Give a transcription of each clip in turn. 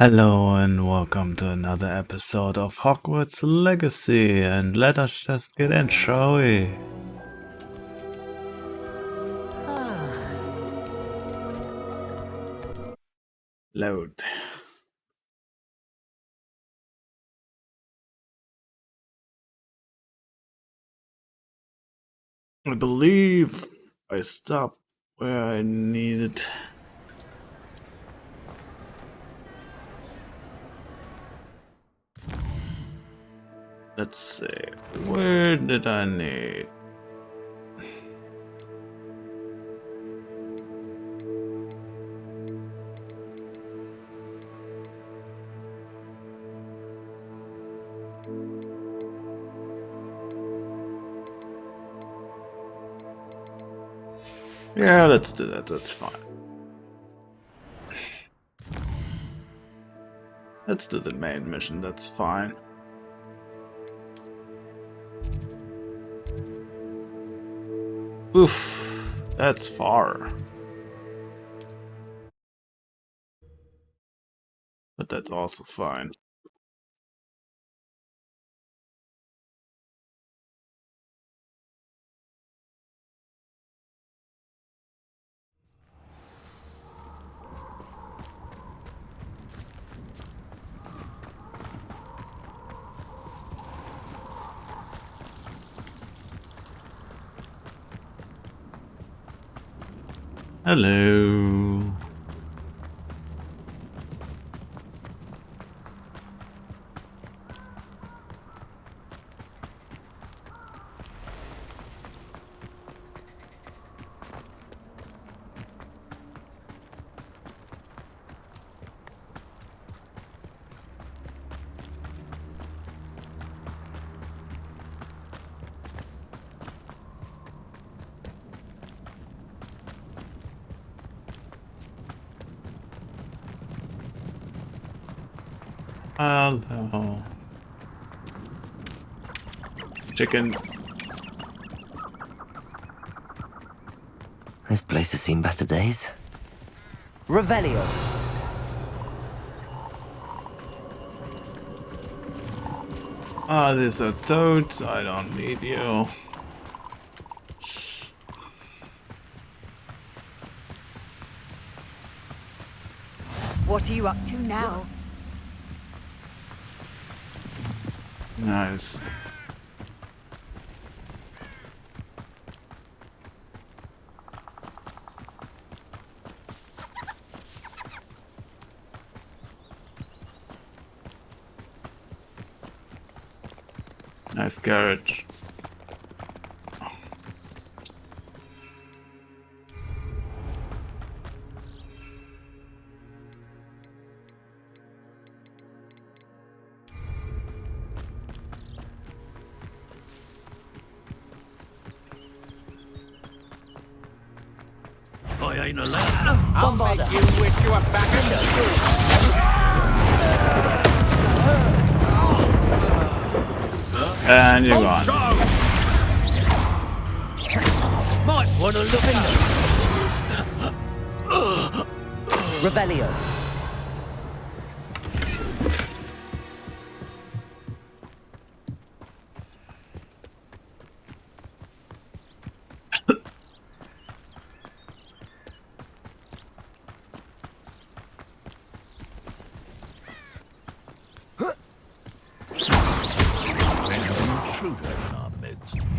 Hello and welcome to another episode of Hogwarts Legacy, and let us just get in, shall we? Load. I believe I stopped where I needed. Let's see, where did I need? Yeah, let's do that, that's fine. Let's do the main mission, that's fine. Oof, that's far. But that's also fine. Hello. Hello. Chicken. This place has seen better days. Revelio. Ah, there's a toad. I don't need you. What are you up to now? Nice. Nice garage. I ain't allowed. I'll make you wish you were back in the street. And you're gone. Might want to look at Revelio.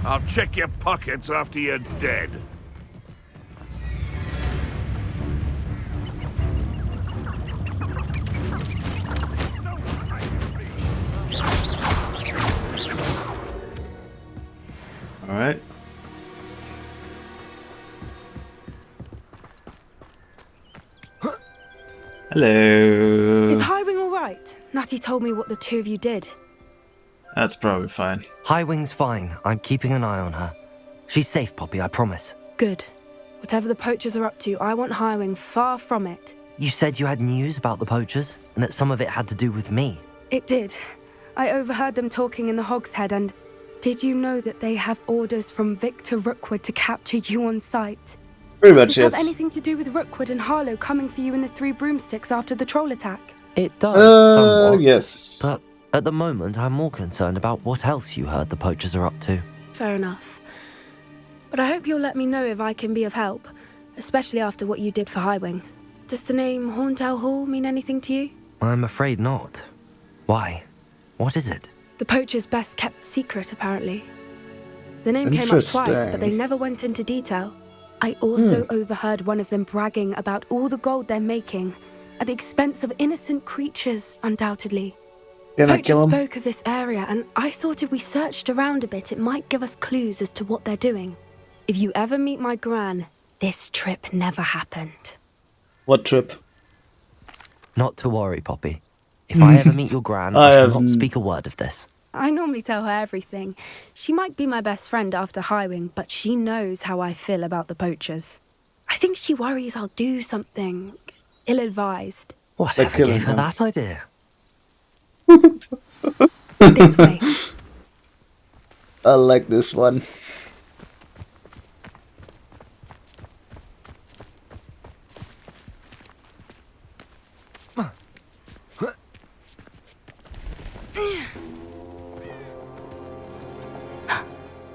I'll check your pockets after you're dead. All right. Hello. Is Highwing all right? Natty told me what the two of you did. That's probably fine. Highwing's fine. I'm keeping an eye on her. She's safe, Poppy, I promise. Good. Whatever the poachers are up to, I want Highwing far from it. You said you had news about the poachers, and that some of it had to do with me. It did. I overheard them talking in the Hog's Head, and did you know that they have orders from Victor Rookwood to capture you on sight? Pretty Does much, this have yes. anything to do with Rookwood and Harlow coming for you in the Three Broomsticks after the troll attack? It does, somewhat. Yes. But at the moment, I'm more concerned about what else you heard the poachers are up to. Fair enough. But I hope you'll let me know if I can be of help, especially after what you did for Highwing. Does the name Hauntel Hall mean anything to you? I'm afraid not. Why? What is it? The poacher's best kept secret, apparently. The name came up twice, but they never went into detail. I also overheard one of them bragging about all the gold they're making, at the expense of innocent creatures, undoubtedly. Can I Poacher kill him? spoke of this area, and I thought if we searched around a bit, it might give us clues as to what they're doing. If you ever meet my gran, this trip never happened. What trip? Not to worry, Poppy. If I ever meet your gran, I shall not speak a word of this. I normally tell her everything. She might be my best friend after Highwing, but she knows how I feel about the poachers. I think she worries I'll do something ill-advised. Whatever killing gave her them. that idea? This way. I like this one.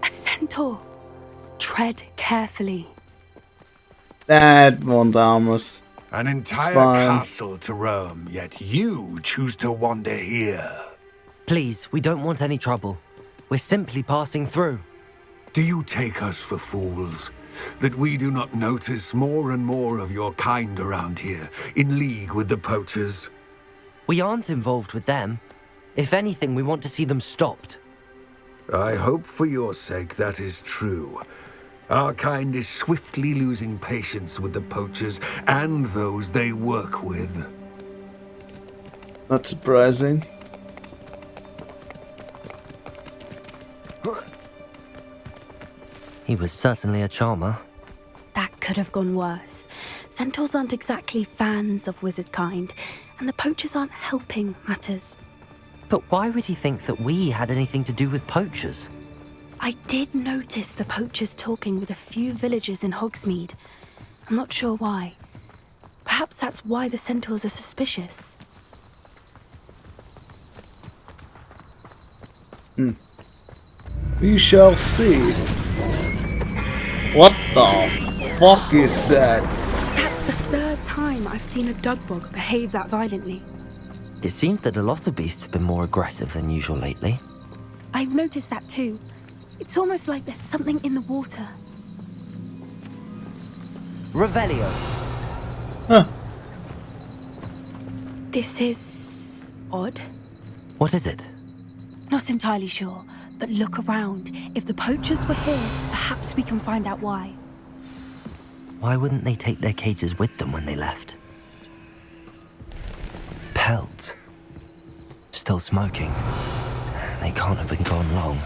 A centaur. Tread carefully. That won't harm us. An entire fine. castle to roam, yet you choose to wander here. Please, we don't want any trouble. We're simply passing through. Do you take us for fools? That we do not notice more and more of your kind around here, in league with the poachers? We aren't involved with them. If anything, we want to see them stopped. I hope for your sake that is true. Our kind is swiftly losing patience with the poachers and those they work with. Not surprising. He was certainly a charmer. That could have gone worse. Centaurs aren't exactly fans of wizard kind, and the poachers aren't helping matters. But why would he think that we had anything to do with poachers? I did notice the poachers talking with a few villagers in Hogsmeade. I'm not sure why. Perhaps that's why the centaurs are suspicious. We shall see. What the fuck is that? That's the third time I've seen a dugbog behave that violently. It seems that a lot of beasts have been more aggressive than usual lately. I've noticed that too. It's almost like there's something in the water. Revelio. Huh. This is odd. What is it? Not entirely sure, but look around. If the poachers were here, perhaps we can find out why. Why wouldn't they take their cages with them when they left? Pelts. Still smoking. They can't have been gone long.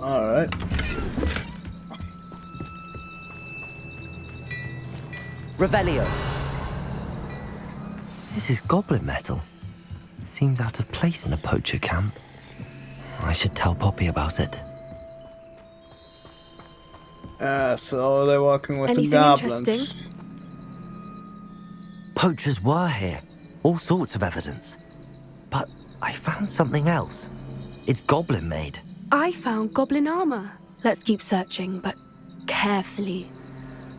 Alright. Revelio. This is goblin metal. Seems out of place in a poacher camp. I should tell Poppy about it. So they're working with Anything the goblins. interesting? Poachers were here. All sorts of evidence. But I found something else. It's goblin made. I found goblin armor. Let's keep searching, but carefully.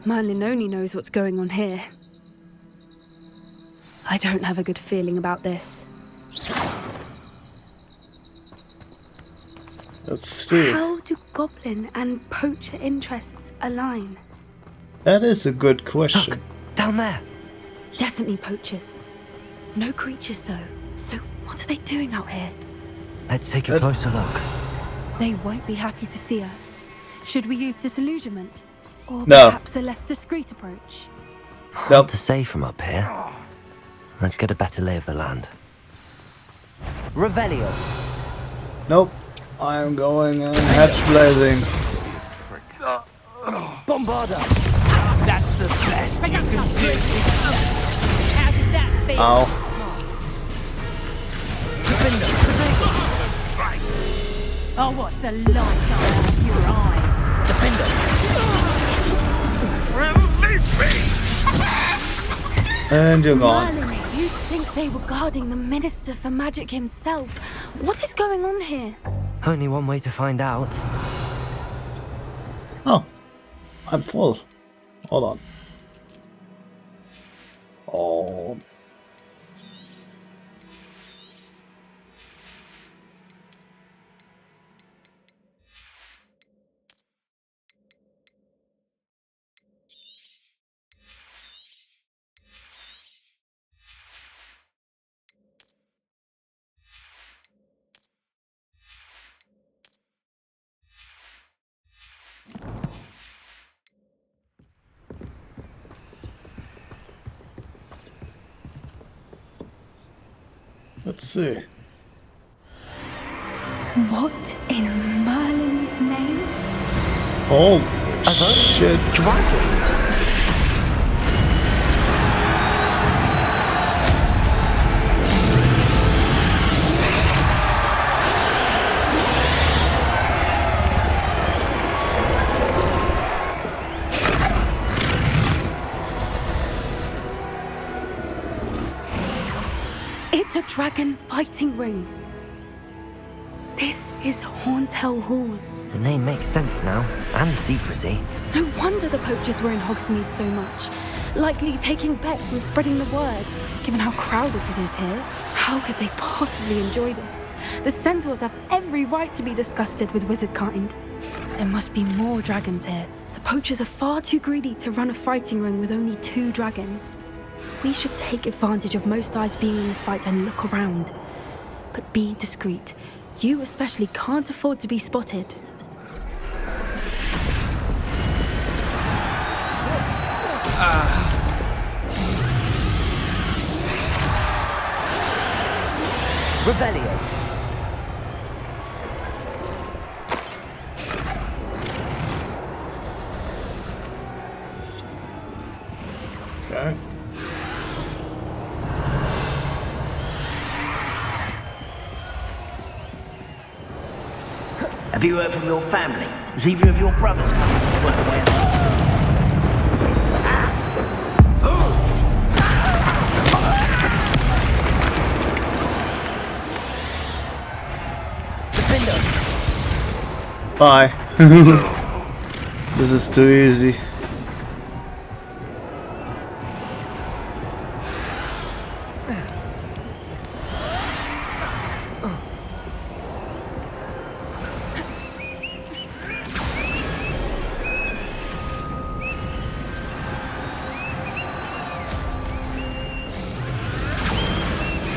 Merlin only knows what's going on here. I don't have a good feeling about this. Let's see. How do goblin and poacher interests align? That is a good question. Look, down there. Definitely poachers. No creatures though. So what are they doing out here? Let's take a closer look. They won't be happy to see us. Should we use disillusionment? Or No. perhaps a less discreet approach? Hard to say from up here. Let's get a better lay of the land. Revelio. Nope. I am going in heads blazing. Bombarda. That's the best you can do. How did that feel? Ow. I'll watch the light go out of your eyes. Defender. And you're gone. Merlin, you'd think they were guarding the Minister for Magic himself. What is going on here? Only one way to find out. Oh, I'm full. Hold on. Oh. Let's see. What in Merlin's name? Holy shit. Dragons! It's a dragon fighting ring. This is Hauntel Hall. The name makes sense now, and the secrecy. No wonder the poachers were in Hogsmeade so much. Likely taking bets and spreading the word, given how crowded it is here. How could they possibly enjoy this? The centaurs have every right to be disgusted with wizard kind. There must be more dragons here. The poachers are far too greedy to run a fighting ring with only 2 dragons. We should take advantage of most eyes being in the fight and look around. But be discreet. You especially can't afford to be spotted. Revelio. Okay. Have you heard from your family? Has either of your brothers come to work away? Bye. This is too easy.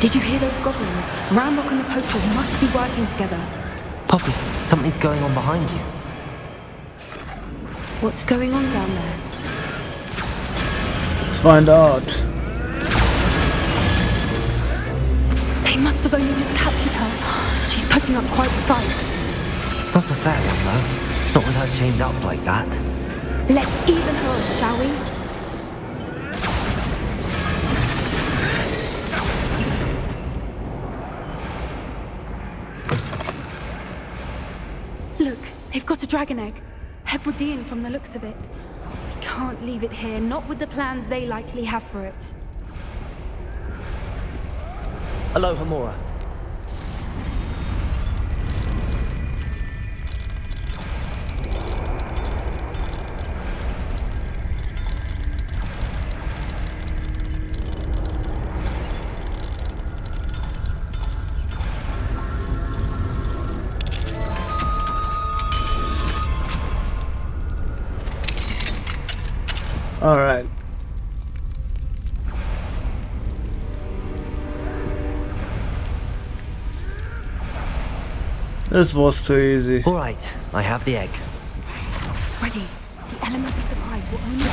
Did you hear those goblins? Ramrock and the poachers must be working together. Poppy, something's going on behind you. What's going on down there? Let's find out. They must have only just captured her. She's putting up quite the fight. Not a fair one, though. Not with her chained up like that. Let's even her on, shall we? Look, they've got a dragon egg. Hebridean from the looks of it. We can't leave it here, not with the plans they likely have for it. Hello, Hamora. All right. This was too easy. All right, I have the egg. Ready. The element of surprise will only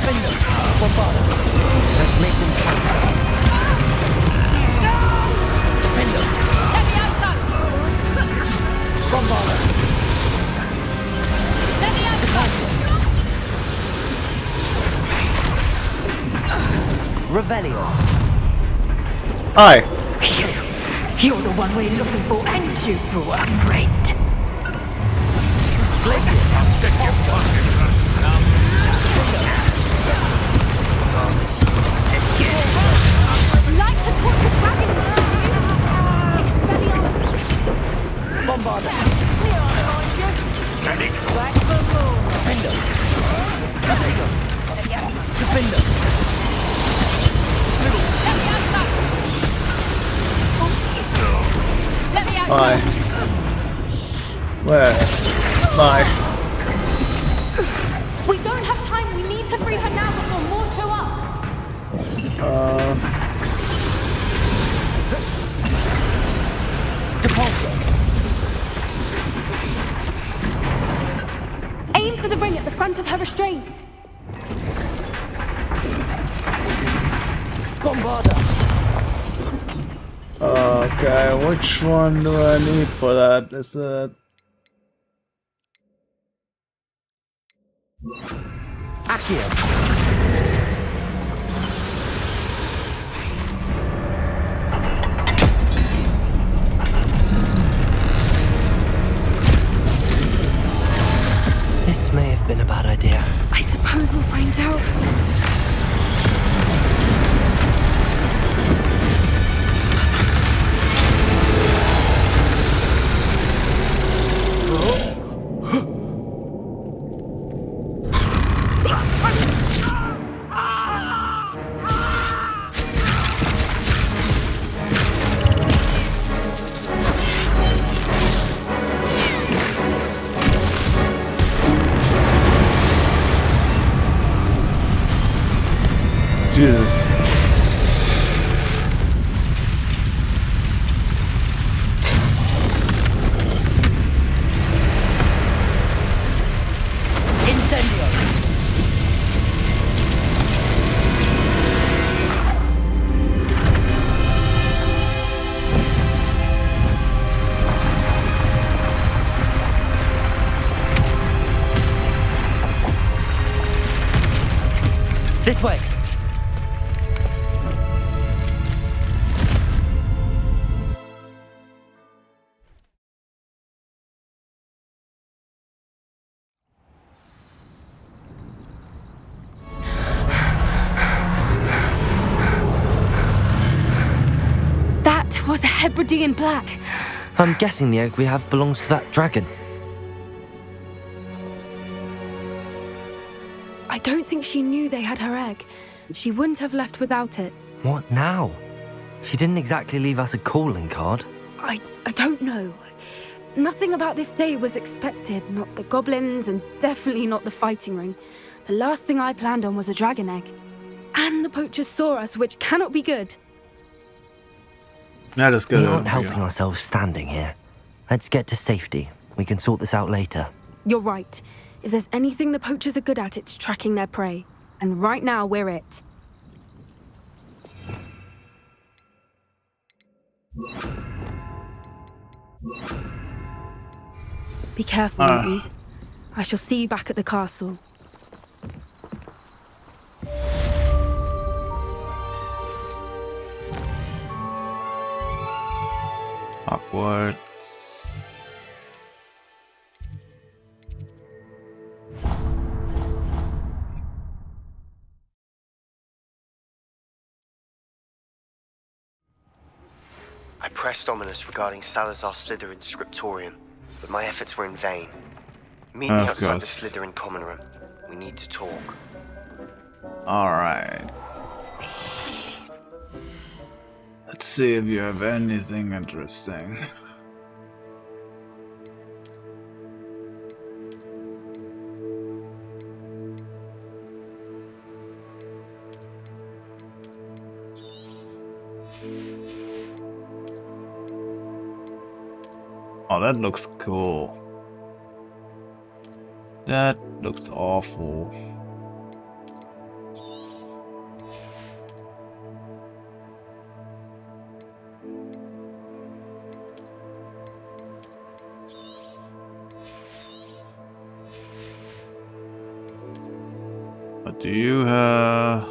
Let's make them fight. Revelio. Aye. You're the one we're looking for, and you brought a friend. Let's get it. Bye. Where? Bye. We don't have time. We need to free her now before more show up. Depulso! Aim for the ring at the front of her restraint. Bombarda! Okay, which one do I need for that? Is it... Accio! This may have been a bad idea. I suppose we'll find out. Jesus. Incendio! This way! That was a Hebridean black. I'm guessing the egg we have belongs to that dragon. I don't think she knew they had her egg. She wouldn't have left without it. What now? She didn't exactly leave us a calling card. I don't know. Nothing about this day was expected. Not the goblins, and definitely not the fighting ring. The last thing I planned on was a dragon egg. And the poachers saw us, which cannot be good. Ja, das We gehört. aren't helping ourselves standing here. Let's get to safety. We can sort this out later. You're right. If there's anything the poachers are good at, it's tracking their prey. And right now, we're it. Be careful, Ruby. I shall see you back at the castle. Hogwarts. I pressed Ominous regarding Salazar Slytherin's scriptorium, but my efforts were in vain. Meet me Of outside course. the Slytherin common room. We need to talk. Alright. Let's see if you have anything interesting. Oh, that looks cool. That looks awful. What do you have?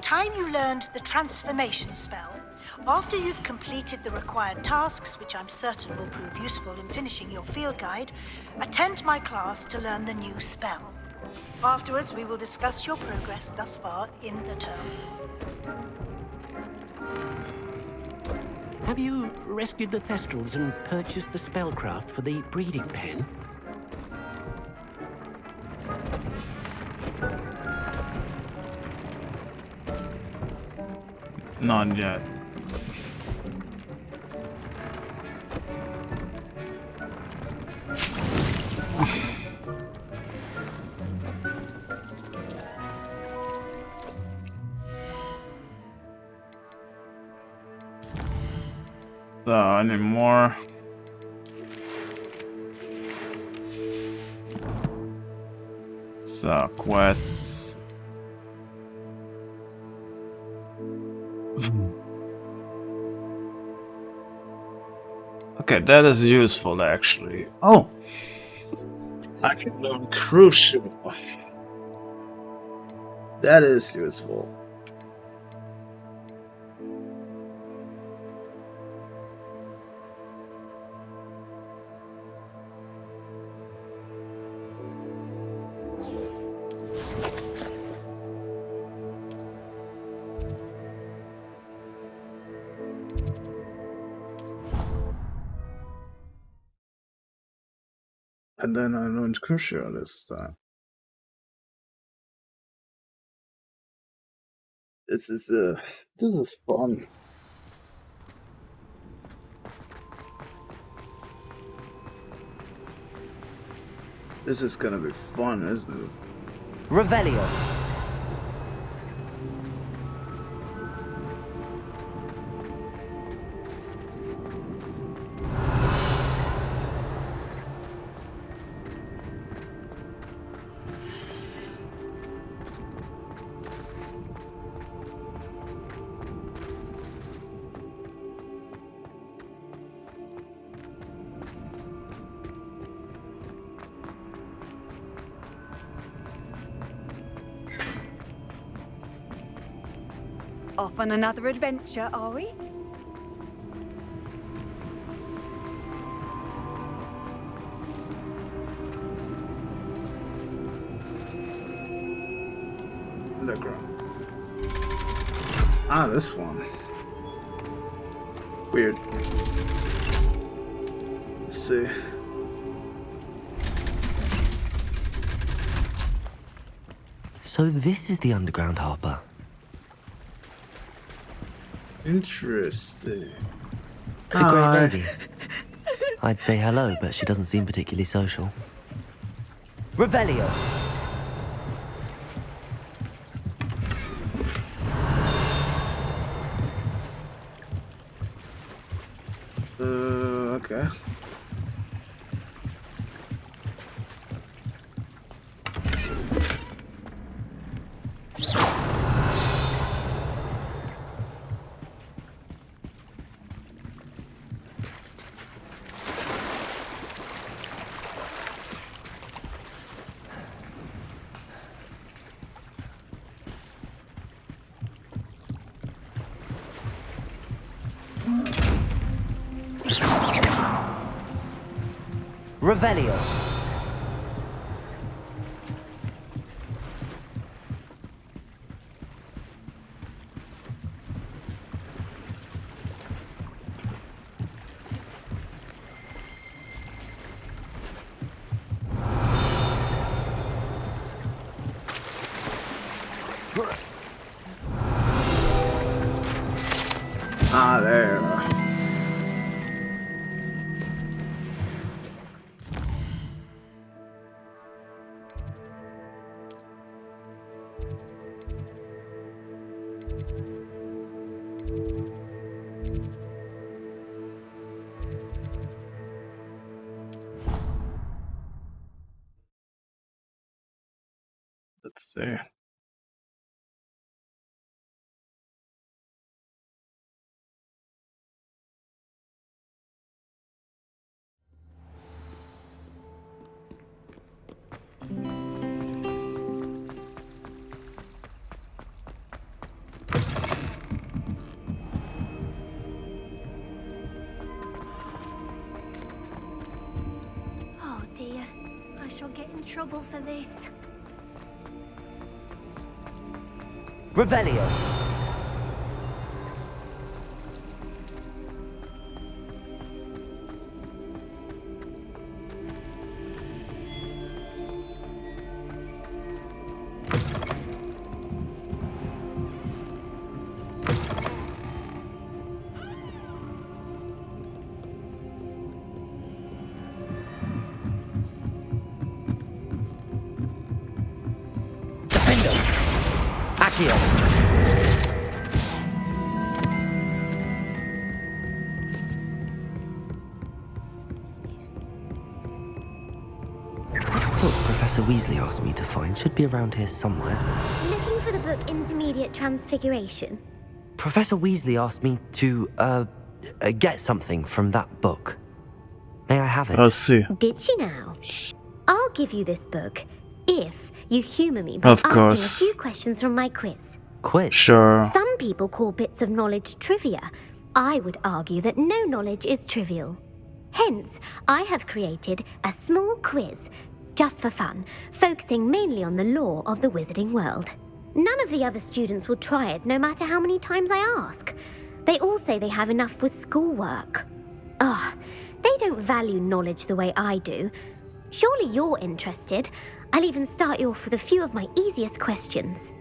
time you learned the transformation spell, after you've completed the required tasks, which I'm certain will prove useful in finishing your field guide, attend my class to learn the new spell. Afterwards, we will discuss your progress thus far in the term. Have you rescued the Thestrals and purchased the spellcraft for the breeding pen? Not yet. So, any more? So, quests. Okay, that is useful actually. Oh! I can learn crucial. That is useful. And then I learned crucial this time. This is fun. This is gonna be fun, isn't it? Revelio. Off on another adventure, are we? Underground. Ah, this one. Weird. Let's see. So this is the underground harbour. Interesting. The Grey Lady. I'd say hello, but she doesn't seem particularly social. Revelio. Okay. Revelio. Ah, there. Let's see. dear. I shall get in trouble for this. Revelio. Professor Weasley asked me to find should be around here somewhere. Looking for the book Intermediate Transfiguration. Professor Weasley asked me to, get something from that book. May I have it? I'll see. Did she now? I'll give you this book if you humour me by Of answering course. a few questions from my quiz. Quiz? Sure. Some people call bits of knowledge trivia. I would argue that no knowledge is trivial. Hence, I have created a small quiz, just for fun, focusing mainly on the lore of the wizarding world. None of the other students will try it, no matter how many times I ask. They all say they have enough with schoolwork. Ugh, they don't value knowledge the way I do. Surely you're interested. I'll even start you off with a few of my easiest questions.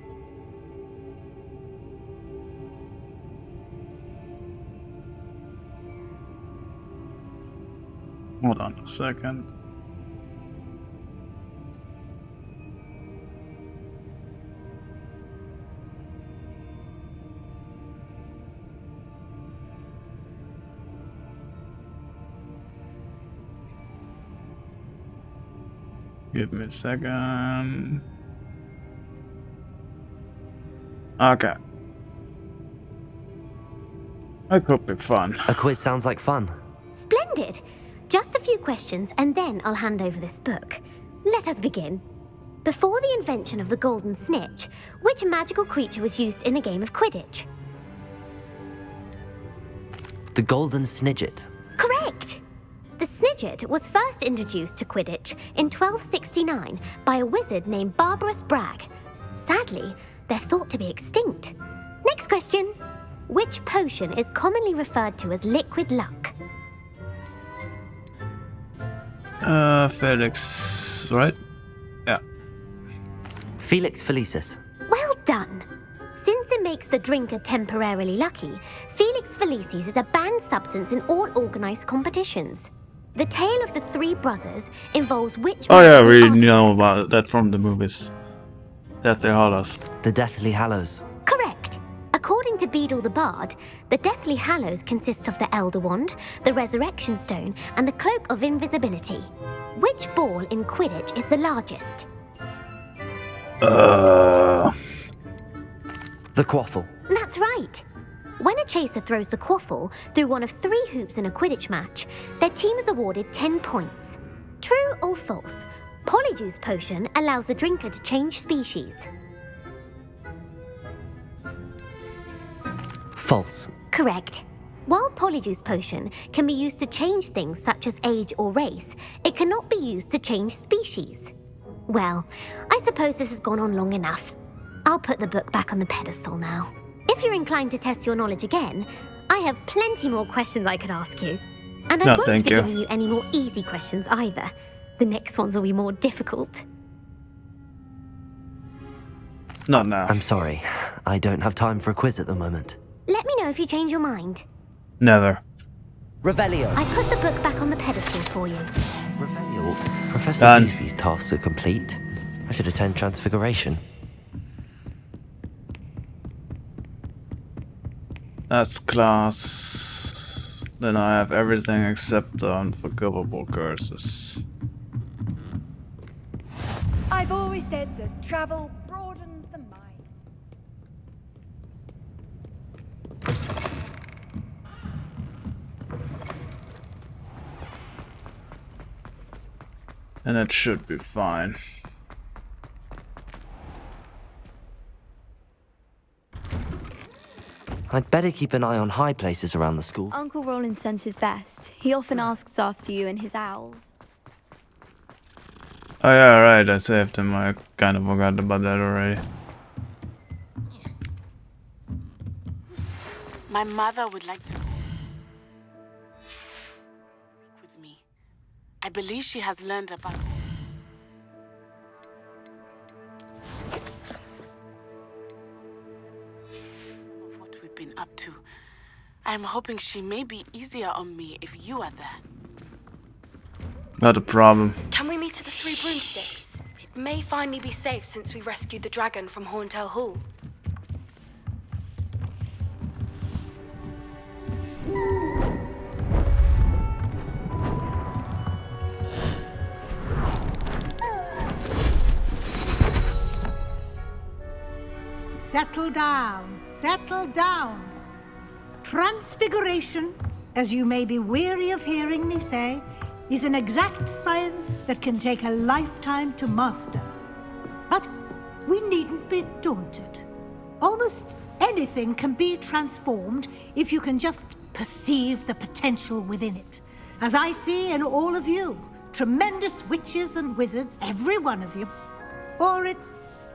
Hold on a second. Give me a second. Okay. That could be fun. A quiz sounds like fun. Splendid! Just a few questions and then I'll hand over this book. Let us begin. Before the invention of the golden snitch, which magical creature was used in a game of Quidditch? The golden snidget. Correct! The snidget was first introduced to Quidditch in 1269 by a wizard named Barbarous Bragg. Sadly, they're thought to be extinct. Next question. Which potion is commonly referred to as liquid luck? Felix, right? Yeah. Felix Felicis. Well done! Since it makes the drinker temporarily lucky, Felix Felicis is a banned substance in all organised competitions. The tale of the three brothers involves which... Oh yeah, we know about that from the movies. Deathly Hallows. The Deathly Hallows. Correct. According to Beedle the Bard, the Deathly Hallows consists of the Elder Wand, the Resurrection Stone, and the Cloak of Invisibility. Which ball in Quidditch is the largest? The quaffle. That's right. When a chaser throws the quaffle through one of 3 hoops in a Quidditch match, their team is awarded 10 points. True or false? Polyjuice Potion allows the drinker to change species. False. Correct. While Polyjuice Potion can be used to change things such as age or race, it cannot be used to change species. Well, I suppose this has gone on long enough. I'll put the book back on the pedestal now. If you're inclined to test your knowledge again, I have plenty more questions I could ask you. And I won't be giving you any more easy questions either. The next ones will be more difficult. Not now. I'm sorry. I don't have time for a quiz at the moment. Let me know if you change your mind. Never. Revelio. I put the book back on the pedestal for you. Revelio. Professor Weasley's tasks are complete. I should attend Transfiguration. That's class. Then I have everything except the unforgivable curses. I've always said that travel broadens the mind. And it should be fine. I'd better keep an eye on high places around the school. Uncle Roland sends his best. He often asks after you and his owls. Oh yeah, right, I saved him. I kind of forgot about that already. My mother would like to speak with me. I believe she has learned about of what we've been up to. I'm hoping she may be easier on me if you are there. Not a problem. Can we meet at the Three Broomsticks? It may finally be safe since we rescued the dragon from Horntail Hall. Settle down, settle down. Transfiguration, as you may be weary of hearing me say, is an exact science that can take a lifetime to master. But we needn't be daunted. Almost anything can be transformed if you can just perceive the potential within it. As I see in all of you, tremendous witches and wizards, every one of you. Or it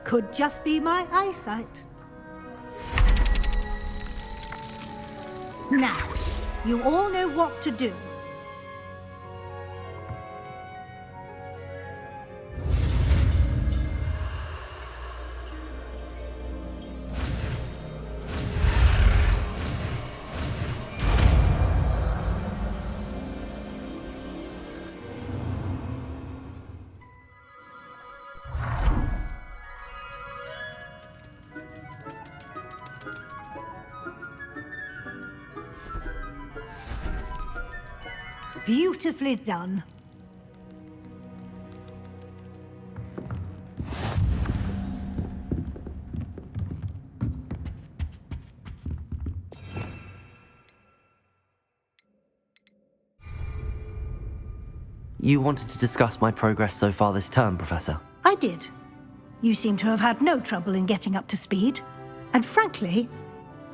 could just be my eyesight. Now, you all know what to do. Beautifully done. You wanted to discuss my progress so far this term, Professor? I did. You seem to have had no trouble in getting up to speed. And frankly,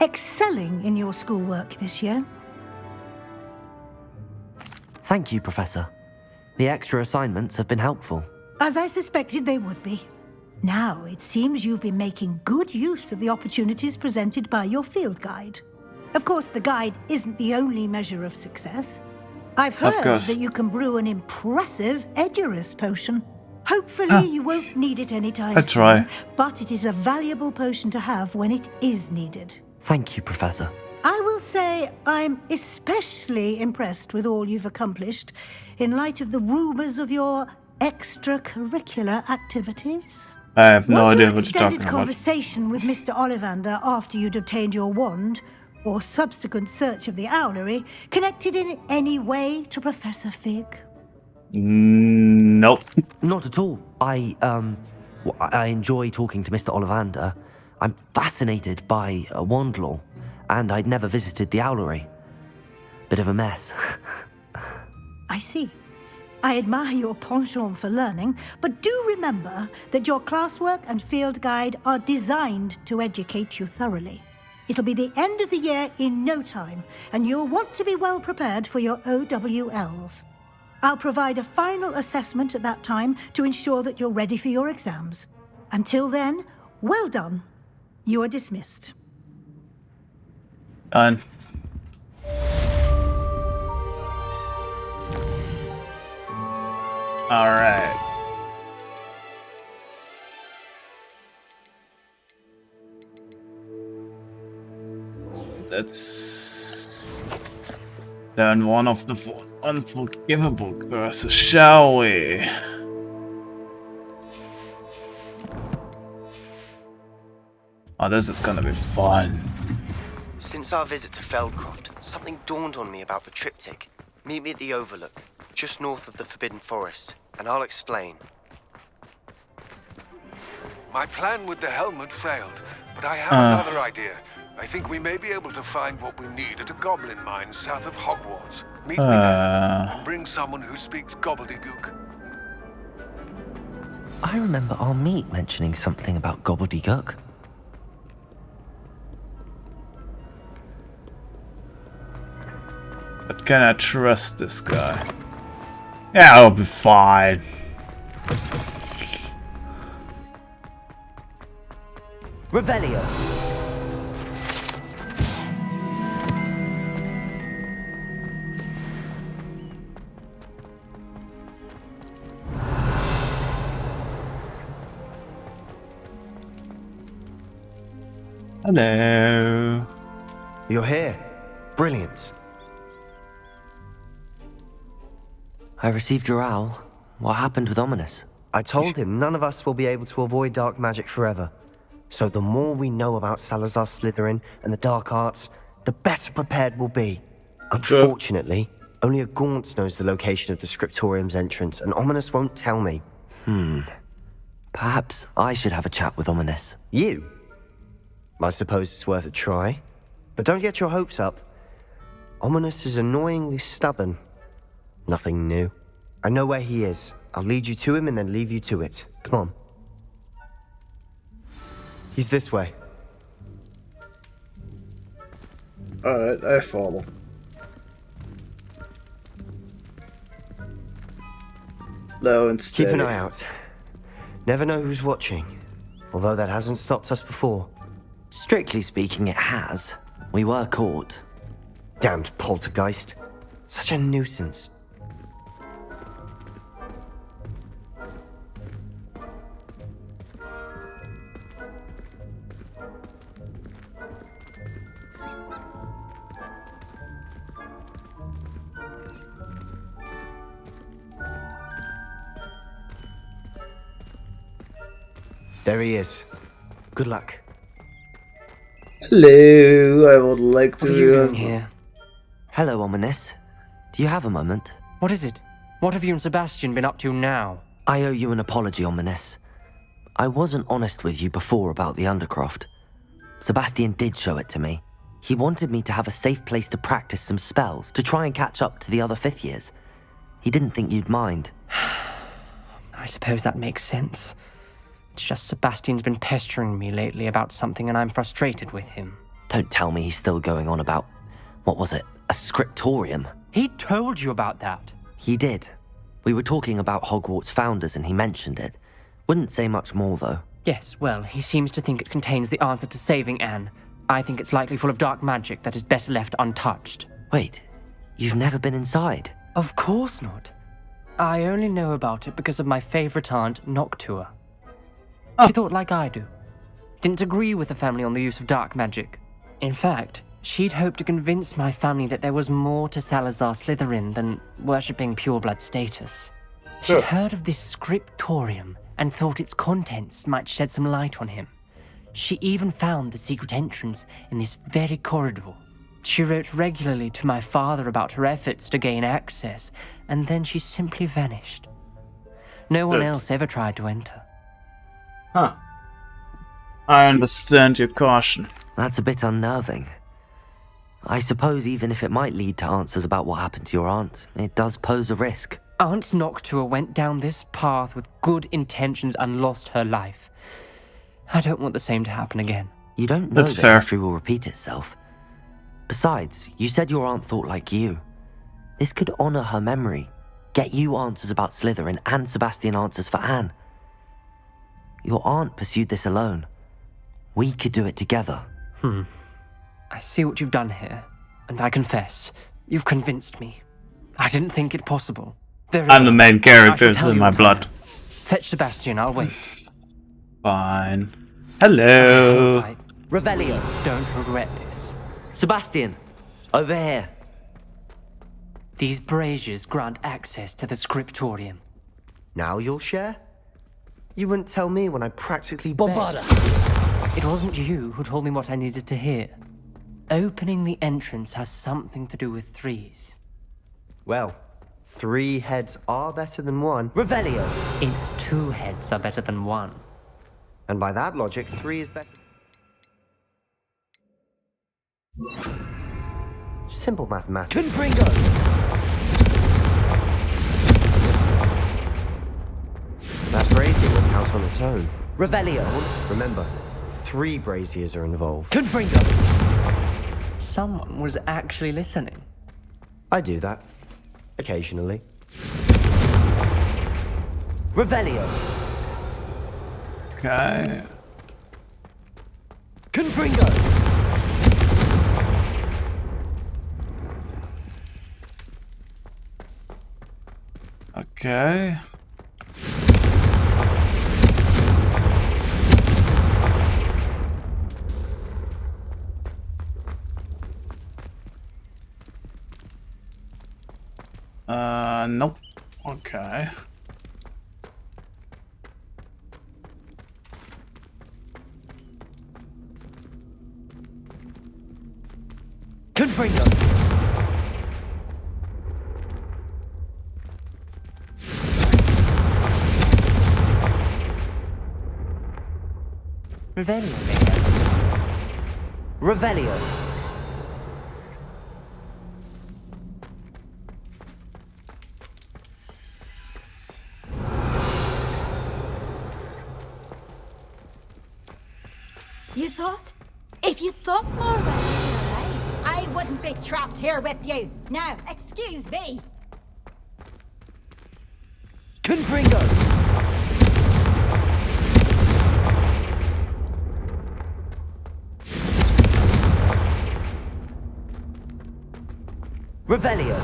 excelling in your schoolwork this year. Thank you, Professor. The extra assignments have been helpful. As I suspected they would be. Now, it seems you've been making good use of the opportunities presented by your field guide. Of course, the guide isn't the only measure of success. I've heard that you can brew an impressive Edurus potion. Hopefully, you won't need it anytime soon, but it is a valuable potion to have when it is needed. Thank you, Professor. I will say I'm especially impressed with all you've accomplished in light of the rumors of your extracurricular activities. I have no idea what you're talking Was your extended about. conversation with Mr. Ollivander after you'd obtained your wand, or subsequent search of the owlery, connected in any way to Professor Fig? Nope. Not at all. I enjoy talking to Mr. Ollivander. I'm fascinated by wand lore, and I'd never visited the owlery. Bit of a mess. I see. I admire your penchant for learning, but do remember that your classwork and field guide are designed to educate you thoroughly. It'll be the end of the year in no time, and you'll want to be well prepared for your OWLs. I'll provide a final assessment at that time to ensure that you're ready for your exams. Until then, well done. You are dismissed. Done. All right. Let's learn one of the four unforgivable curses, shall we? Oh, this is gonna be fun. Since our visit to Feldcroft, something dawned on me about the triptych. Meet me at the Overlook, just north of the Forbidden Forest, and I'll explain. My plan with the helmet failed, but I have another idea. I think we may be able to find what we need at a goblin mine south of Hogwarts. Meet me there, and bring someone who speaks gobbledygook. I remember our meet mentioning something about gobbledygook. But can I trust this guy? Yeah, I'll be fine. Revelio. Hello. You're here. Brilliant. I received your owl. What happened with Ominous? I told him none of us will be able to avoid dark magic forever. So the more we know about Salazar Slytherin and the dark arts, the better prepared we'll be. Unfortunately, only a Gaunt knows the location of the Scriptorium's entrance, and Ominous won't tell me. Perhaps I should have a chat with Ominous. You? I suppose it's worth a try. But don't get your hopes up. Ominous is annoyingly stubborn. Nothing new. I know where he is. I'll lead you to him and then leave you to it. Come on. He's this way. Alright, I follow. Slow and steady. Keep an eye out. Never know who's watching. Although that hasn't stopped us before. Strictly speaking, it has. We were caught. Damned poltergeist. Such a nuisance. There he is. Good luck. Hello, I would like to... What are you doing here? Hello, Ominous. Do you have a moment? What is it? What have you and Sebastian been up to now? I owe you an apology, Ominous. I wasn't honest with you before about the Undercroft. Sebastian did show it to me. He wanted me to have a safe place to practice some spells, to try and catch up to the other fifth years. He didn't think you'd mind. I suppose that makes sense. It's just Sebastian's been pestering me lately about something and I'm frustrated with him. Don't tell me he's still going on about, what was it, a scriptorium? He told you about that. He did. We were talking about Hogwarts founders and he mentioned it. Wouldn't say much more though. Yes, well, he seems to think it contains the answer to saving Anne. I think it's likely full of dark magic that is better left untouched. Wait, you've never been inside? Of course not. I only know about it because of my favourite aunt, Noctua. She thought like I do. Didn't agree with the family on the use of dark magic. In fact, she'd hoped to convince my family that there was more to Salazar Slytherin than worshipping pureblood status. She'd heard of this scriptorium and thought its contents might shed some light on him. She even found the secret entrance in this very corridor. She wrote regularly to my father about her efforts to gain access, and then she simply vanished. No one else ever tried to enter. Huh. I understand your caution. That's a bit unnerving. I suppose even if it might lead to answers about what happened to your aunt, it does pose a risk. Aunt Noctua went down this path with good intentions and lost her life. I don't want the same to happen again. You don't know That's that fair. history will repeat itself. Besides, you said your aunt thought like you. This could honor her memory, get you answers about Slytherin and Sebastian answers for Anne. Your aunt pursued this alone. We could do it together. I see what you've done here, and I confess, you've convinced me. I didn't think it possible. I'm the main character, it's in my blood. Fetch Sebastian, I'll wait. Fine. Hello. Revelio. Don't regret this. Sebastian, over here. These braziers grant access to the scriptorium. Now you'll share? You wouldn't tell me when I practically Bombarda. It wasn't you who told me what I needed to hear. Opening the entrance has something to do with threes. Well, 3 heads are better than 1. Revelio. It's 2 heads are better than 1. And by that logic, 3 is better. Simple mathematics. Confringo. That brazier went out on its own. Revelio. Remember, 3 braziers are involved. Confringo. Someone was actually listening. I do that. Occasionally. Revelio. Okay. Confringo! Okay. Nope. Okay. Confringo! Revelio, Revelio. You thought? If you thought more about being alive, I wouldn't be trapped here with you. Now, excuse me. Confringo! Revelio.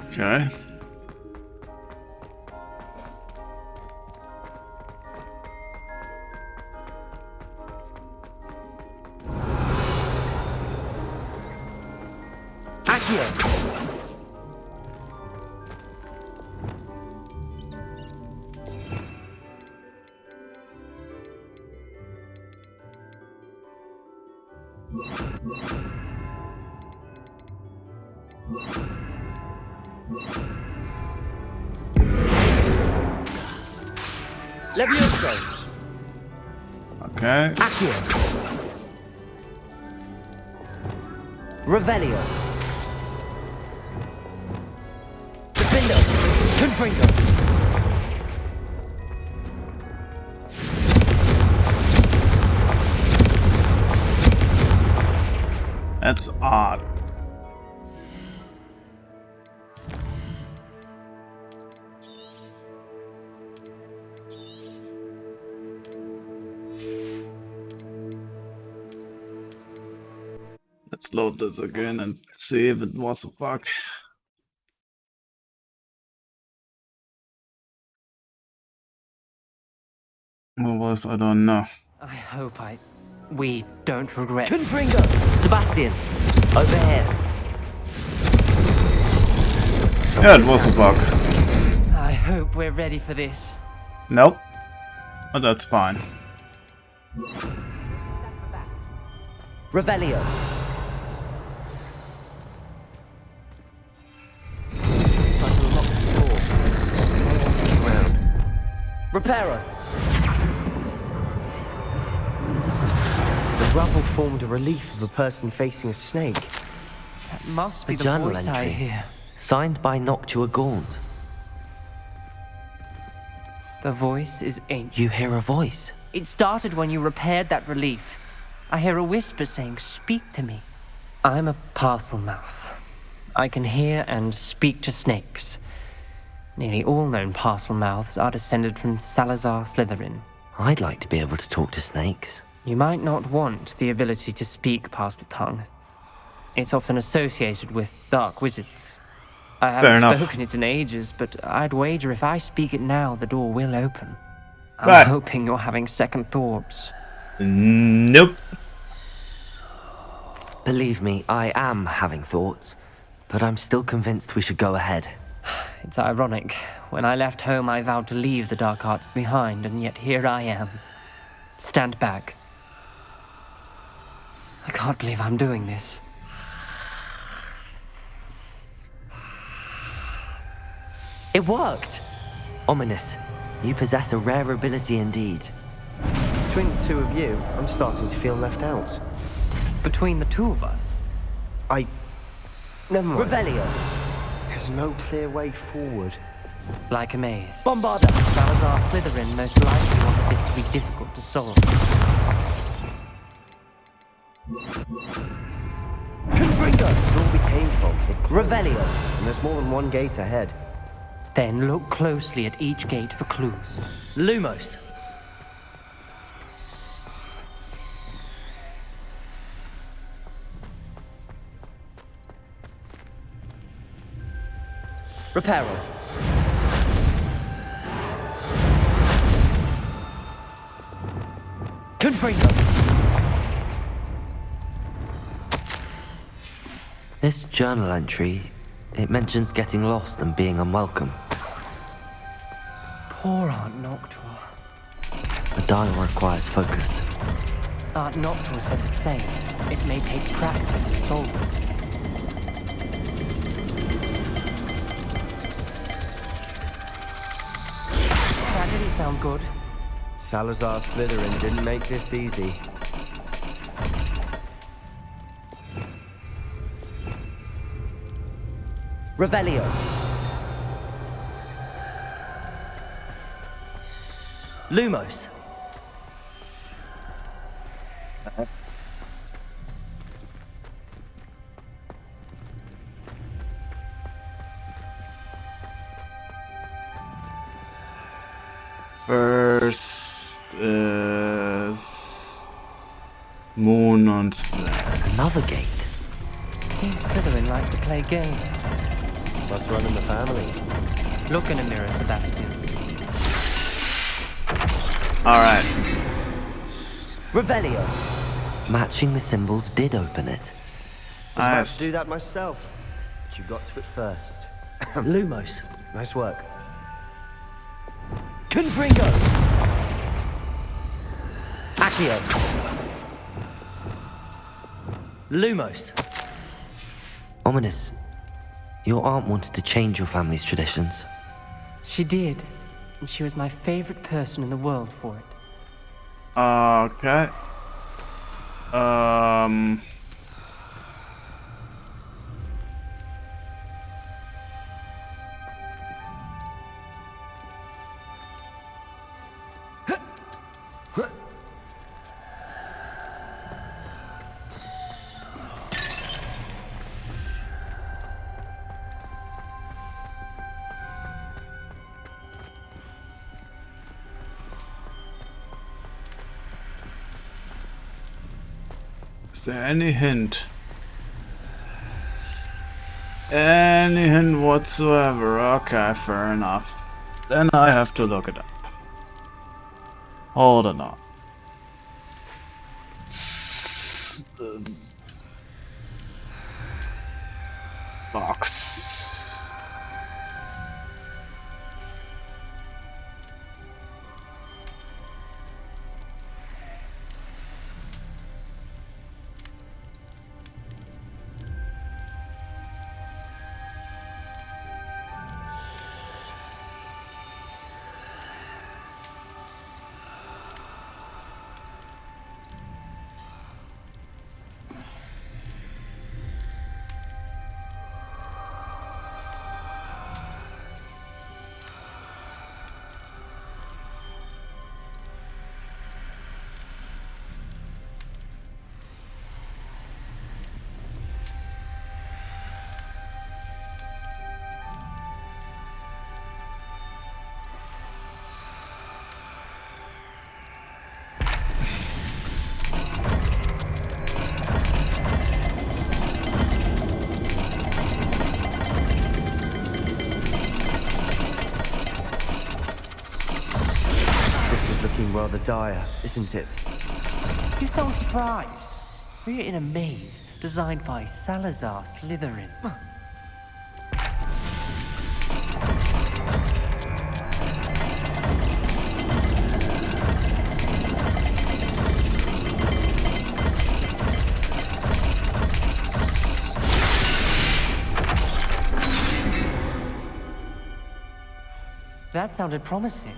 Okay. Levioso. Okay. Accio. Revelio. Defendo. Confringo. That's odd. Let's load this again and see if it was a bug. What was? I don't know. I hope we don't regret. Confringo! Sebastian, over here. Yeah, it was a bug. I hope we're ready for this. Nope. But that's fine. Revelio. Time to unlock the door. Ground. Reparo. The rubble formed a relief of a person facing a snake. That must be A the journal voice I entry. hear. Signed by Noctua Gaunt. The voice is ancient. You hear a voice. It started when you repaired that relief. I hear a whisper saying, "Speak to me." I'm a parcel mouth. I can hear and speak to snakes. Nearly all known parcel mouths are descended from Salazar Slytherin. I'd like to be able to talk to snakes. You might not want the ability to speak parcel tongue. It's often associated with dark wizards. I haven't spoken it in ages, but I'd wager if I speak it now, the door will open. I'm hoping you're having second thoughts. Nope. Believe me, I am having thoughts, but I'm still convinced we should go ahead. It's ironic. When I left home, I vowed to leave the dark arts behind, and yet here I am. Stand back. I can't believe I'm doing this. It worked! Ominous. You possess a rare ability indeed. Between the two of you, I'm starting to feel left out. Between the two of us? Never mind. Revelio. There's no clear way forward. Like a maze. Bombarda. Salazar Slytherin most likely wanted this to be difficult to solve. Confringo! Where we came from. Revelio. And there's more than one gate ahead. Then look closely at each gate for clues. Lumos. Reparo. Confringo. This journal entry, it mentions getting lost and being unwelcome. Poor Aunt Noctua. The dial requires focus. Aunt Noctua said the same. It may take practice to solve it. That didn't sound good. Salazar Slytherin didn't make this easy. Revelio. Lumos. First is Moon and Snap. Another gate. Seems Slytherin like to play games. Must run in the family. Look in a mirror, Sebastian. Alright. Revelio. Matching the symbols did open it. I was about to do that myself, but you got to it first. Lumos. Nice work. Confringo. Accio. Lumos. Ominous. Your aunt wanted to change your family's traditions. She did, and she was my favorite person in the world for it. Okay. Is there any hint? Any hint whatsoever? Okay, fair enough. Then I have to look it up. Hold on. Box. Rather dire, isn't it? You sound surprised. We're in a maze designed by Salazar Slytherin. That sounded promising.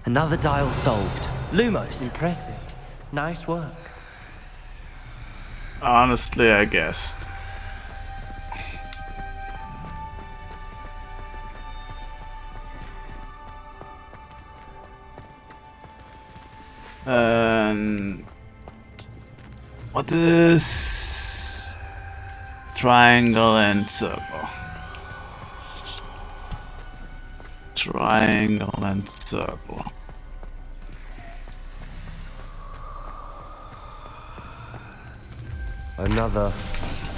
Another dial solved. Lumos. Impressive. Nice work. Honestly, I guessed. What is triangle and circle? triangle and circle. Another,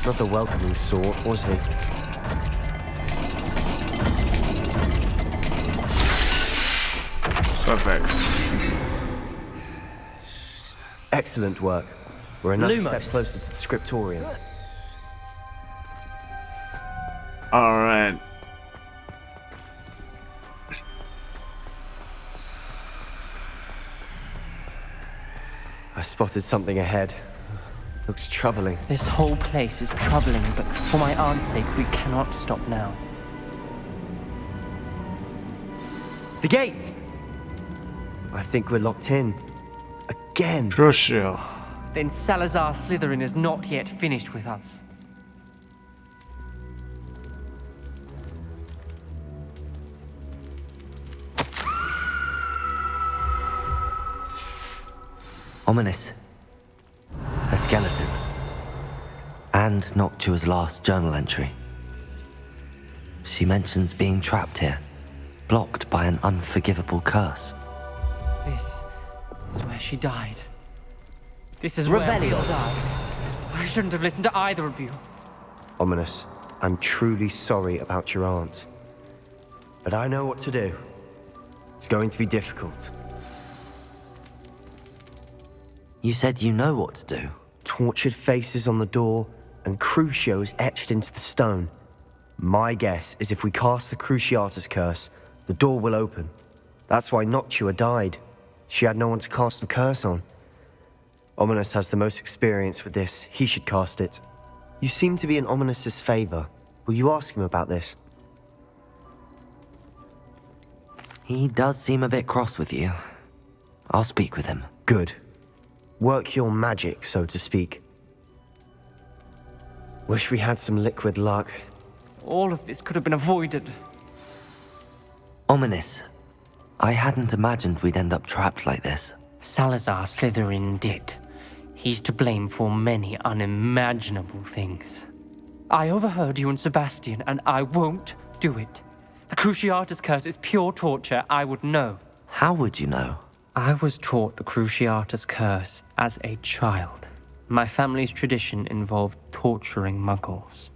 not the welcoming sort, was he? Perfect. Excellent work. We're another Lumos. step closer to the scriptorium. Alright. I spotted something ahead. Looks troubling. This whole place is troubling, but for my aunt's sake, we cannot stop now. The gate! I think we're locked in. Again. Crucial. Then Salazar Slytherin is not yet finished with us. Ominous. A skeleton. And Noctua's last journal entry. She mentions being trapped here, blocked by an unforgivable curse. This is where she died. This is where we all died. I shouldn't have listened to either of you. Ominous, I'm truly sorry about your aunt. But I know what to do. It's going to be difficult. You said you know what to do. Tortured faces on the door and Crucios etched into the stone. My guess is if we cast the Cruciatus curse, the door will open. That's why Noctua died. She had no one to cast the curse on. Ominous has the most experience with this. He should cast it. You seem to be in Ominous's favor. Will you ask him about this? He does seem a bit cross with you. I'll speak with him. Good. Work your magic, so to speak. Wish we had some liquid luck. All of this could have been avoided. Ominous. I hadn't imagined we'd end up trapped like this. Salazar Slytherin did. He's to blame for many unimaginable things. I overheard you and Sebastian, and I won't do it. The Cruciatus curse is pure torture, I would know. How would you know? I was taught the Cruciatus curse as a child. My family's tradition involved torturing muggles.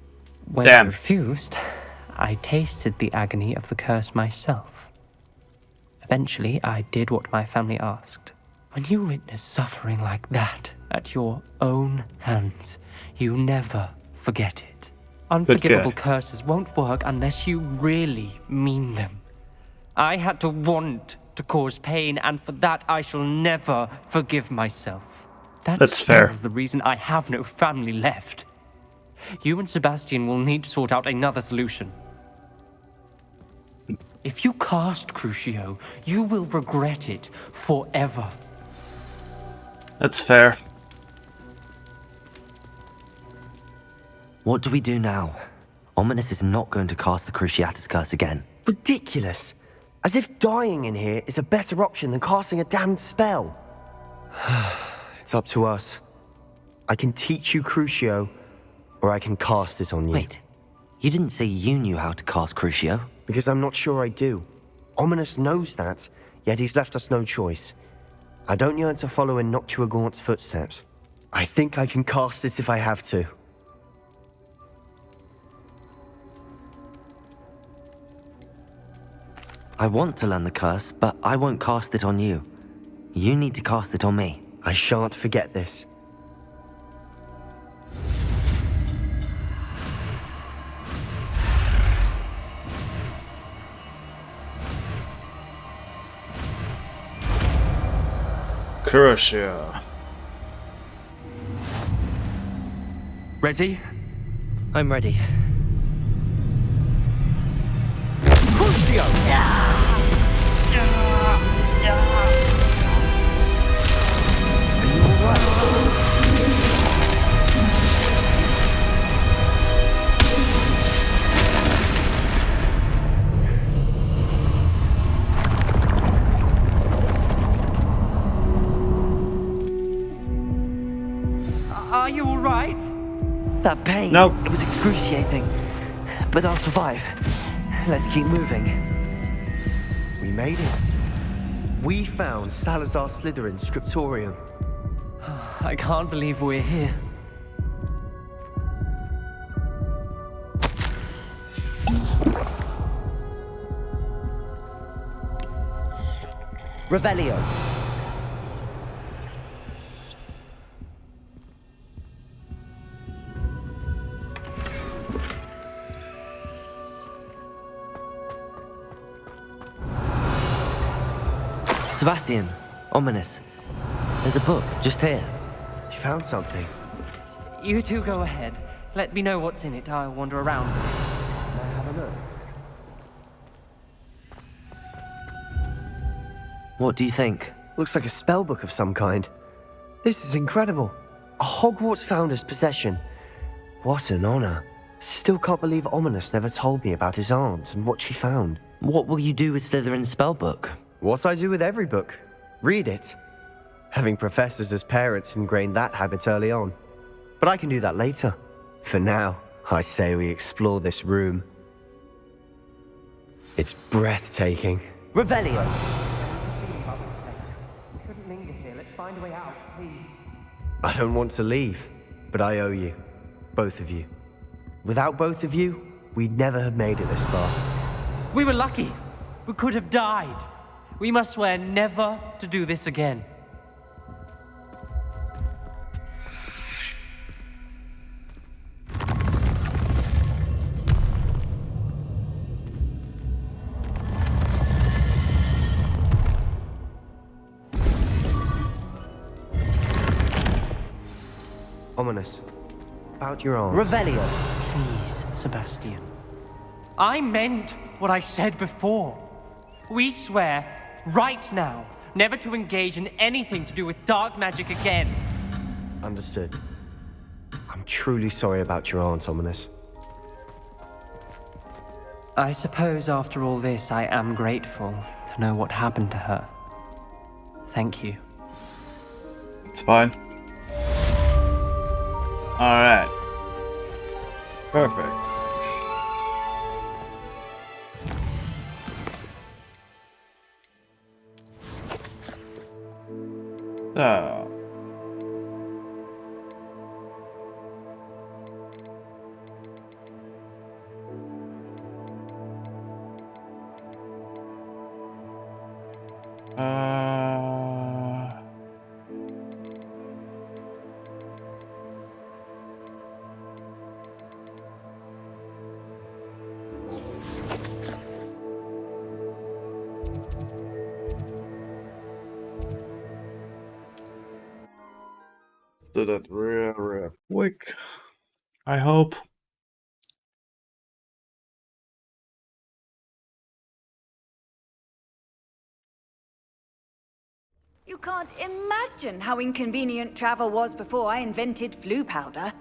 When I refused, I tasted the agony of the curse myself. Eventually, I did what my family asked. When you witness suffering like that at your own hands, you never forget it. Unforgivable curses won't work unless you really mean them. I had to want to cause pain, and for that I shall never forgive myself. That's fair. That's the reason I have no family left. You and Sebastian will need to sort out another solution. If you cast Crucio, you will regret it forever. That's fair. What do we do now? Ominous is not going to cast the Cruciatus curse again. Ridiculous! As if dying in here is a better option than casting a damned spell. It's up to us. I can teach you Crucio, or I can cast it on you. Wait, you didn't say you knew how to cast Crucio? Because I'm not sure I do. Ominous knows that, yet he's left us no choice. I don't yearn to follow in Noctua Gaunt's footsteps. I think I can cast it if I have to. I want to learn the curse, but I won't cast it on you. You need to cast it on me. I shan't forget this. Crucio. Ready? I'm ready. Crucio! Are you alright? Are you alright? That pain. Nope. It was excruciating. But I'll survive. Let's keep moving. made it. We found Salazar Slytherin's scriptorium. I can't believe we're here. Revelio. Sebastian, ominous. There's a book just here. You found something? You two go ahead. Let me know what's in it. I'll wander around. May I have a look? What do you think? Looks like a spell book of some kind. This is incredible. A Hogwarts founder's possession. What an honor. Still can't believe Ominous never told me about his aunt and what she found. What will you do with Slytherin's spellbook? What I do with every book. Read it. Having professors as parents ingrained that habit early on. But I can do that later. For now, I say we explore this room. It's breathtaking. Revelio! I don't want to leave, but I owe you. Both of you. Without both of you, we'd never have made it this far. We were lucky. We could have died. We must swear never to do this again. Ominous. About your aunt. Revelio! Please, Sebastian. I meant what I said before. We swear, right now, never to engage in anything to do with dark magic again. Understood. I'm truly sorry about your aunt, Ominous. I suppose after all this, I am grateful to know what happened to her. Thank you. It's fine. Alright. Perfect. So. Do that real quick, I hope. You can't imagine how inconvenient travel was before I invented flu powder.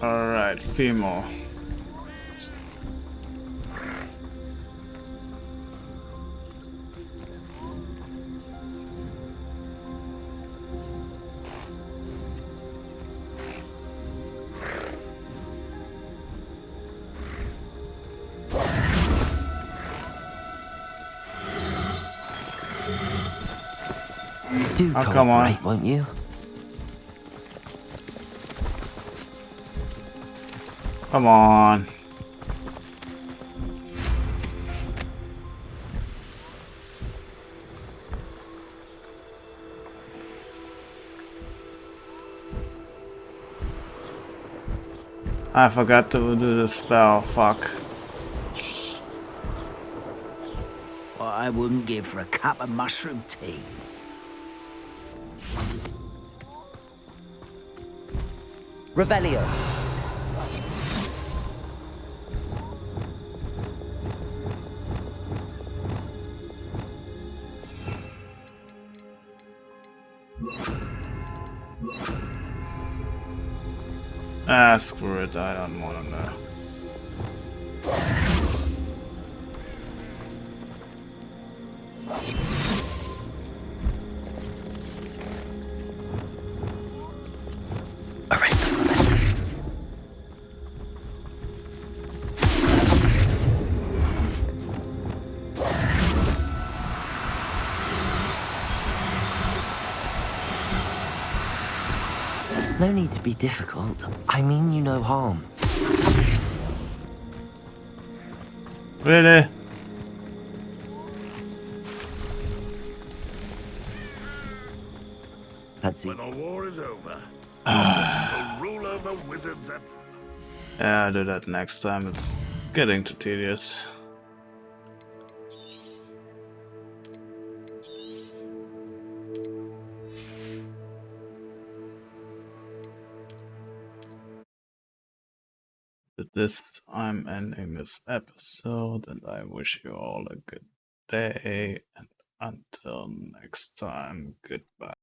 Alright, Fimo. Do come on. Right, won't you? Come on. I forgot to do the spell, fuck. What I wouldn't give for a cup of mushroom tea. Revelio. Ah, screw it, I don't wanna know. No need to be difficult. I mean you no harm. Really? Let's see. When the war is over, will rule over wizards and... Yeah, I'll do that next time. It's getting too tedious. With this, I'm ending this episode, and I wish you all a good day, and until next time, goodbye.